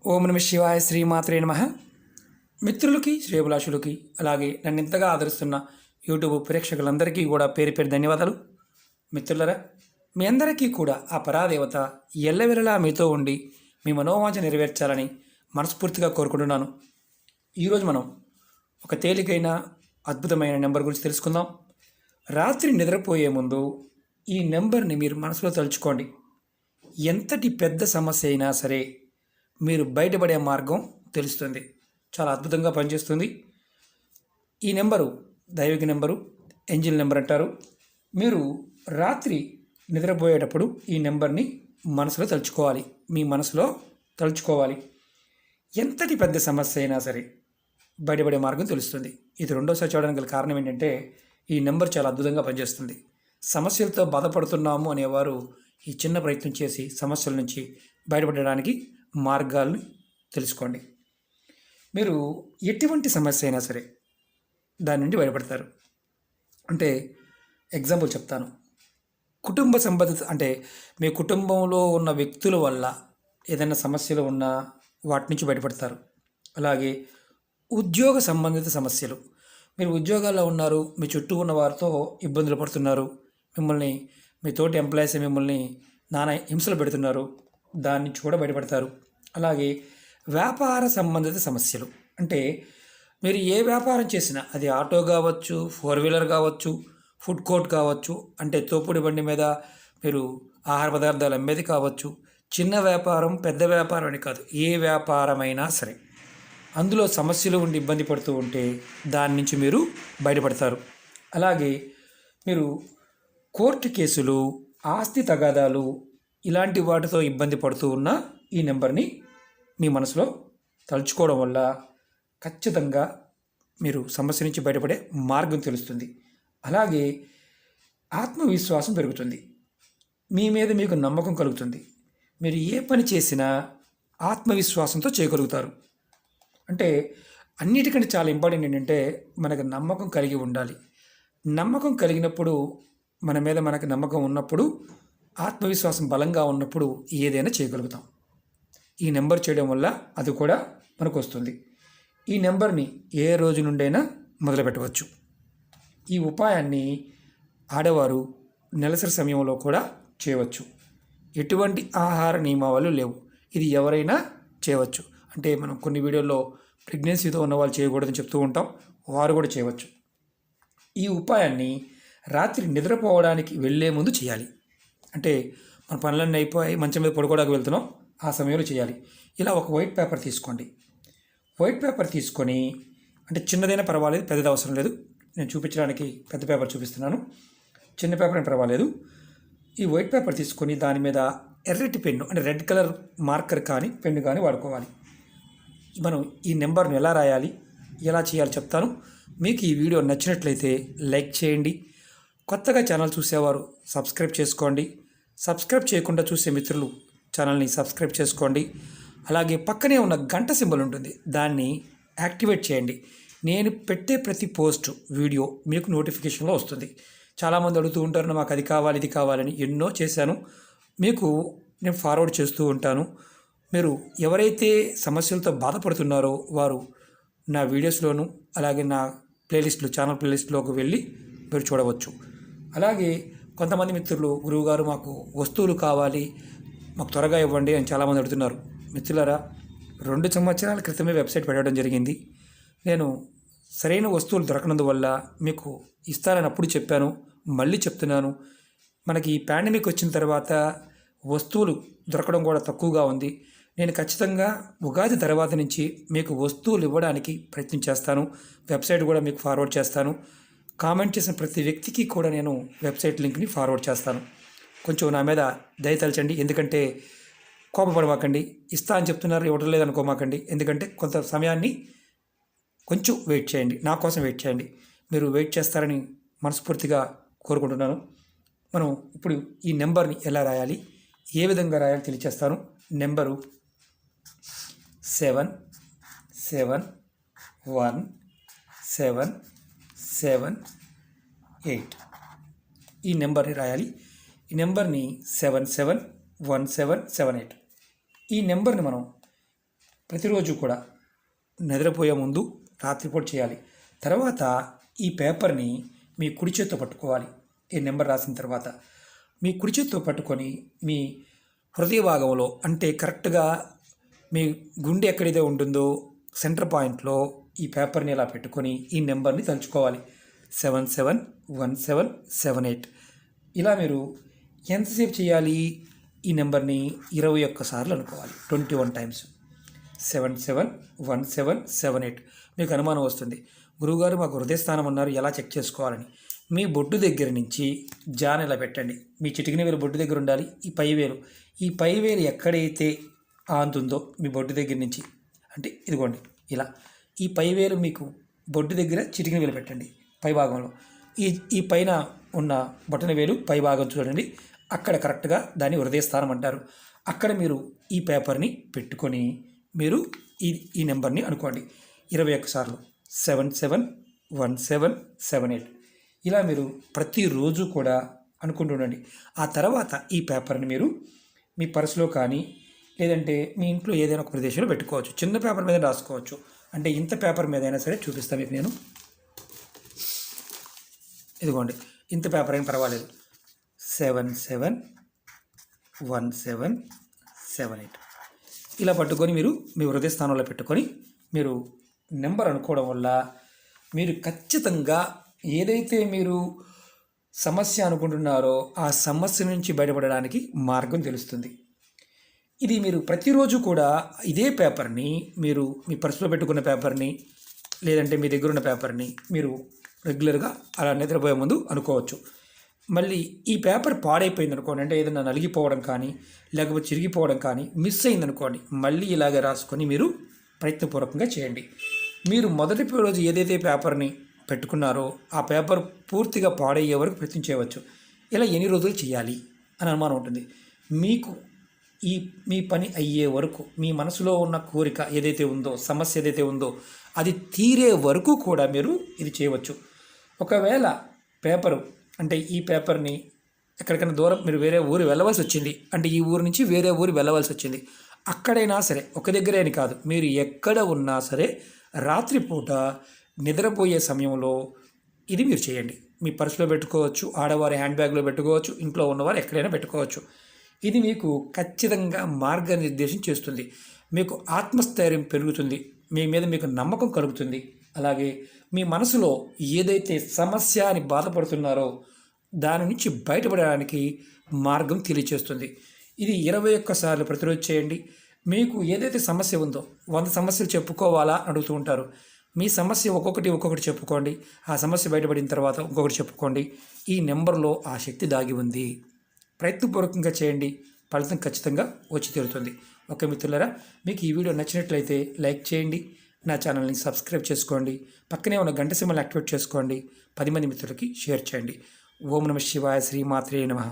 ఓం నమ శివాయ శ్రీమాత్రే నమః. మిత్రులకి శ్రేయభిలాషులకి అలాగే నన్ను ఇంతగా ఆదరిస్తున్న యూట్యూబ్ ప్రేక్షకులందరికీ కూడా పేరు పేరు ధన్యవాదాలు. మిత్రులరా, మీ అందరికీ కూడా ఆ పరాదేవత ఎల్లవెల్లలా మీతో ఉండి మీ మనోవాంఛ నెరవేర్చాలని మనస్ఫూర్తిగా కోరుకుంటున్నాను. ఈరోజు మనం ఒక తేలికైన అద్భుతమైన నెంబర్ గురించి తెలుసుకుందాం. రాత్రి నిద్రపోయే ముందు ఈ నెంబర్ని మీరు మనసులో తలుచుకోండి. ఎంతటి పెద్ద సమస్య అయినా సరే మీరు బయటపడే మార్గం తెలుస్తుంది. చాలా అద్భుతంగా పనిచేస్తుంది. ఈ నెంబరు దైవిక నెంబరు, ఏంజిల్ నెంబర్ అంటారు. మీరు రాత్రి నిద్రపోయేటప్పుడు ఈ నెంబర్ని మనసులో తలుచుకోవాలి. మీ మనసులో తలుచుకోవాలి. ఎంతటి పెద్ద సమస్య అయినా సరే బయటపడే మార్గం తెలుస్తుంది. ఇది రెండోసారి చూడడానికి గల కారణం ఏంటంటే ఈ నెంబర్ చాలా అద్భుతంగా పనిచేస్తుంది. సమస్యలతో బాధపడుతున్నాము అనేవారు ఈ చిన్న ప్రయత్నం చేసి సమస్యల నుంచి బయటపడడానికి మార్గాలను తెలుసుకోండి. మీరు ఎటువంటి సమస్య అయినా సరే దాని నుండి బయటపడతారు. అంటే ఎగ్జాంపుల్ చెప్తాను. కుటుంబ సంబంధిత అంటే మీ కుటుంబంలో ఉన్న వ్యక్తుల వల్ల ఏదైనా సమస్యలు ఉన్నా వాటి నుంచి బయటపడతారు. అలాగే ఉద్యోగ సంబంధిత సమస్యలు, మీరు ఉద్యోగాల్లో ఉన్నారు, మీ చుట్టూ ఉన్న వారితో ఇబ్బందులు పడుతున్నారు, మిమ్మల్ని మీ తోటి ఎంప్లాయీస్ మిమ్మల్ని నానా హింసలు పెడుతున్నారు, దాని నుంచి కూడా బయటపడతారు. అలాగే వ్యాపార సంబంధిత సమస్యలు, అంటే మీరు ఏ వ్యాపారం చేసినా అది ఆటో కావచ్చు, 4 వీలర్ కావచ్చు, ఫుడ్ కోర్ట్ కావచ్చు, అంటే తోపుడు బండి మీద మీరు ఆహార పదార్థాలు అమ్మేది కావచ్చు, చిన్న వ్యాపారం పెద్ద వ్యాపారం అని కాదు, ఏ వ్యాపారమైనా సరే అందులో సమస్యలు ఉండి ఇబ్బంది పడుతూ ఉంటే దాని నుంచి మీరు బయటపడతారు. అలాగే మీరు కోర్టు కేసులు, ఆస్తి తగాదాలు ఇలాంటి వాటితో ఇబ్బంది పడుతూ ఉన్న ఈ నెంబర్ని మీ మనసులో తలుచుకోవడం వల్ల ఖచ్చితంగా మీరు సమస్య నుంచి బయటపడే మార్గం తెలుస్తుంది. అలాగే ఆత్మవిశ్వాసం పెరుగుతుంది. మీ మీద మీకు నమ్మకం కలుగుతుంది. మీరు ఏ పని చేసినా ఆత్మవిశ్వాసంతో చేయగలుగుతారు. అంటే అన్నిటికంటే చాలా ఇంపార్టెంట్ ఏంటంటే మనకు నమ్మకం కలిగి ఉండాలి. నమ్మకం కలిగినప్పుడు, మన మీద మనకు నమ్మకం ఉన్నప్పుడు, ఆత్మవిశ్వాసం బలంగా ఉన్నప్పుడు ఏదైనా చేయగలుగుతాం. ఈ నెంబర్ చేయడం వల్ల అది కూడా మనకు వస్తుంది. ఈ నెంబర్ని ఏ రోజు నుండైనా మొదలుపెట్టవచ్చు. ఈ ఉపాయాన్ని ఆడవారు నెలసరి సమయంలో కూడా చేయవచ్చు. ఎటువంటి ఆహార నియమాలు లేవు. ఇది ఎవరైనా చేయవచ్చు. అంటే మనం కొన్ని వీడియోల్లో ప్రెగ్నెన్సీతో ఉన్న వాళ్ళు చేయకూడదని చెప్తూ ఉంటాం, వారు కూడా చేయవచ్చు. ఈ ఉపాయాన్ని రాత్రి నిద్రపోవడానికి వెళ్ళే ముందు చేయాలి. అంటే మన పనులన్నీ అయిపోయి మంచం మీద పడుకోవడానికి వెళ్తున్నాం, ఆ సమయంలో చేయాలి. ఇలా ఒక వైట్ పేపర్ తీసుకోండి. వైట్ పేపర్ తీసుకొని, అంటే చిన్నదైనా పర్వాలేదు, పెద్దది అవసరం లేదు, నేను చూపించడానికి పెద్ద పేపర్ చూపిస్తున్నాను, చిన్న పేపర్ అని పర్వాలేదు. ఈ వైట్ పేపర్ తీసుకొని దాని మీద ఎర్రటి పెన్ను, అంటే రెడ్ కలర్ మార్కర్ కానీ పెన్ను కానీ వాడుకోవాలి. మనం ఈ నెంబర్ను ఎలా రాయాలి, ఎలా చేయాలి చెప్తాను. మీకు ఈ వీడియో నచ్చినట్లయితే లైక్ చేయండి. కొత్తగా ఛానల్ చూసేవారు సబ్స్క్రైబ్ చేసుకోండి. సబ్స్క్రైబ్ చేయకుండా చూసే మిత్రులు ఛానల్ని సబ్స్క్రైబ్ చేసుకోండి. అలాగే పక్కనే ఉన్న గంట సింబల్ ఉంటుంది, దాన్ని యాక్టివేట్ చేయండి. నేను పెట్టే ప్రతి పోస్ట్ వీడియో మీకు నోటిఫికేషన్లో వస్తుంది. చాలామంది అడుగుతూ ఉంటారు, మాకు అది కావాలి ఇది కావాలని. ఎన్నో చేశాను, మీకు నేను ఫార్వర్డ్ చేస్తూ ఉంటాను. మీరు ఎవరైతే సమస్యలతో బాధపడుతున్నారో వారు నా వీడియోస్లోను అలాగే నా ప్లేలిస్టులు, ఛానల్ ప్లేలిస్ట్లోకి వెళ్ళి మీరు చూడవచ్చు. అలాగే కొంతమంది మిత్రులు, గురువుగారు మాకు వస్తువులు కావాలి, మాకు త్వరగా ఇవ్వండి అని చాలామంది అడుగుతున్నారు. మిత్రులారా, 2 సంవత్సరాల క్రితమే వెబ్సైట్ పెట్టడం జరిగింది. నేను సరైన వస్తువులు దొరకనందువల్ల మీకు ఇస్తానని అప్పుడు చెప్పాను, మళ్ళీ చెప్తున్నాను. మనకి ఈ పాండమిక్ వచ్చిన తర్వాత వస్తువులు దొరకడం కూడా తక్కువగా ఉంది. నేను ఖచ్చితంగా ఉగాది తర్వాత నుంచి మీకు వస్తువులు ఇవ్వడానికి ప్రయత్నం చేస్తాను. వెబ్సైట్ కూడా మీకు ఫార్వర్డ్ చేస్తాను. కామెంట్ చేసిన ప్రతి వ్యక్తికి కూడా నేను వెబ్సైట్ లింక్ని ఫార్వర్డ్ చేస్తాను. కొంచెం నా మీద దయతలచండి. ఎందుకంటే కోపపడమాకండి, ఇస్తా అని చెప్తున్నారు ఇవ్వడం లేదనుకోమాకండి. ఎందుకంటే కొంత సమయాన్ని కొంచెం వెయిట్ చేయండి, నా కోసం వెయిట్ చేయండి. మీరు వెయిట్ చేస్తారని మనస్ఫూర్తిగా కోరుకుంటున్నాను. మనం ఇప్పుడు ఈ నెంబర్ని ఎలా రాయాలి, ఏ విధంగా రాయాలి తెలియచేస్తాను. నెంబరు 771778. ఈ నెంబర్ని రాయాలి. ఈ నెంబర్ని 771778. ఈ నెంబర్ని మనం ప్రతిరోజు కూడా నిద్రపోయే ముందు రాత్రిపూట చేయాలి. తర్వాత ఈ పేపర్ని మీ కుడి చేత్తో పట్టుకోవాలి. ఈ నెంబర్ రాసిన తర్వాత మీ కుడి చేత్తో పట్టుకొని మీ హృదయ భాగంలో, అంటే కరెక్ట్గా మీ గుండె ఎక్కడైతే ఉంటుందో సెంటర్ పాయింట్లో ఈ పేపర్ని ఇలా పెట్టుకొని ఈ నెంబర్ని తలుచుకోవాలి. 771778. ఇలా మీరు ఎంతసేపు చేయాలి? ఈ నెంబర్ని 21 సార్లు అనుకోవాలి. 21 టైమ్స్. 771778. మీకు అనుమానం వస్తుంది, గురువుగారు మాకు హృదయస్థానం ఉన్నారు, ఎలా చెక్ చేసుకోవాలని. మీ బొడ్డు దగ్గర నుంచి జాన్ ఇలా పెట్టండి. మీ చిటికిన వేలు బొడ్డు దగ్గర ఉండాలి. ఈ పై వేలు ఎక్కడైతే ఆంతుందో మీ బొడ్డు దగ్గర నుంచి, అంటే ఇదిగోండి ఇలా ఈ పై వేలు మీకు బొడ్డు దగ్గర చిటికిన వేలు పెట్టండి పై భాగంలో. ఈ పైన ఉన్న బొటన వేలు పై భాగం చూడండి, అక్కడ కరెక్ట్గా దాన్ని హృదయస్థానం అంటారు. అక్కడ మీరు ఈ పేపర్ని పెట్టుకొని మీరు ఈ నెంబర్ని అనుకోండి 21 సార్లు. 771778. ఇలా మీరు ప్రతిరోజు కూడా అనుకుంటుండండి. ఆ తర్వాత ఈ పేపర్ని మీరు మీ పర్సులో కానీ లేదంటే మీ ఇంట్లో ఏదైనా ఒక ప్రదేశంలో పెట్టుకోవచ్చు. చిన్న పేపర్ మీద రాసుకోవచ్చు, అంటే ఇంత పేపర్ మీద అయినా సరే చూపిస్తాను మీకు నేను. ఇదిగోండి, ఇంత పేపర్ అయినా పర్వాలేదు. 771778. ఇలా పట్టుకొని మీరు మీ హృదయ స్థానంలో పెట్టుకొని మీరు నెంబర్ అనుకోవడం వల్ల మీరు ఖచ్చితంగా ఏదైతే మీరు సమస్య అనుకుంటున్నారో ఆ సమస్య నుంచి బయటపడడానికి మార్గం తెలుస్తుంది. ఇది మీరు ప్రతిరోజు కూడా ఇదే పేపర్ని మీరు మీ పర్సులో పెట్టుకున్న పేపర్ని లేదంటే మీ దగ్గర ఉన్న పేపర్ని మీరు రెగ్యులర్గా అలా నిద్రపోయే ముందు అనుకోవచ్చు. మళ్ళీ ఈ పేపర్ పాడైపోయింది అనుకోండి, అంటే ఏదైనా నలిగిపోవడం కానీ లేకపోతే చిరిగిపోవడం కానీ మిస్ అయిందనుకోండి, మళ్ళీ ఇలాగే రాసుకొని మీరు ప్రయత్నపూర్వకంగా చేయండి. మీరు మొదటి రోజు ఏదైతే పేపర్ని పెట్టుకున్నారో ఆ పేపర్ పూర్తిగా పాడయ్యే వరకు ప్రయత్నం చేయవచ్చు. ఇలా ఎన్ని రోజులు చేయాలి అని అనుమానం ఉంటుంది మీకు. మీ పని అయ్యే వరకు, మీ మనసులో ఉన్న కోరిక ఏదైతే ఉందో, సమస్య ఏదైతే ఉందో అది తీరే వరకు కూడా మీరు ఇది చేయవచ్చు. ఒకవేళ పేపరు, అంటే ఈ పేపర్ని ఎక్కడికైనా దూరం మీరు వేరే ఊరు వెళ్ళవలసి వచ్చింది, అంటే ఈ ఊరు నుంచి వేరే ఊరు వెళ్ళవలసి వచ్చింది, అక్కడైనా సరే, ఒక దగ్గరే అని కాదు, మీరు ఎక్కడ ఉన్నా సరే రాత్రిపూట నిద్రపోయే సమయంలో ఇది మీరు చేయండి. మీ పర్సులో పెట్టుకోవచ్చు, ఆడవారి హ్యాండ్ బ్యాగ్లో పెట్టుకోవచ్చు, ఇంట్లో ఉన్నవారు ఎక్కడైనా పెట్టుకోవచ్చు. ఇది మీకు ఖచ్చితంగా మార్గనిర్దేశం చేస్తుంది. మీకు ఆత్మస్థైర్యం పెరుగుతుంది, మీ మీద మీకు నమ్మకం కలుగుతుంది. అలాగే మీ మనసులో ఏదైతే సమస్య అని బాధపడుతున్నారో దాని నుంచి బయటపడడానికి మార్గం తెలియచేస్తుంది. ఇది 21 సార్లు ప్రతిరోజు చేయండి. మీకు ఏదైతే సమస్య ఉందో 100 సమస్యలు చెప్పుకోవాలా అడుగుతూ ఉంటారు. మీ సమస్య ఒక్కొక్కటి చెప్పుకోండి. ఆ సమస్య బయటపడిన తర్వాత ఇంకొకటి చెప్పుకోండి. ఈ నెంబర్లో ఆ శక్తి దాగి ఉంది. ప్రయత్నపూర్వకంగా చేయండి, ఫలితం ఖచ్చితంగా వచ్చి తీరుతుంది. ఓకే మిత్రులారా, మీకు ఈ వీడియో నచ్చినట్లయితే లైక్ చేయండి, నా ఛానల్ని సబ్స్క్రైబ్ చేసుకోండి, పక్కనే ఉన్న గంట సింబల్ని యాక్టివేట్ చేసుకోండి, 10 మంది మిత్రులకి షేర్ చేయండి. ఓం నమః శివాయ, శ్రీమాత్రే నమః.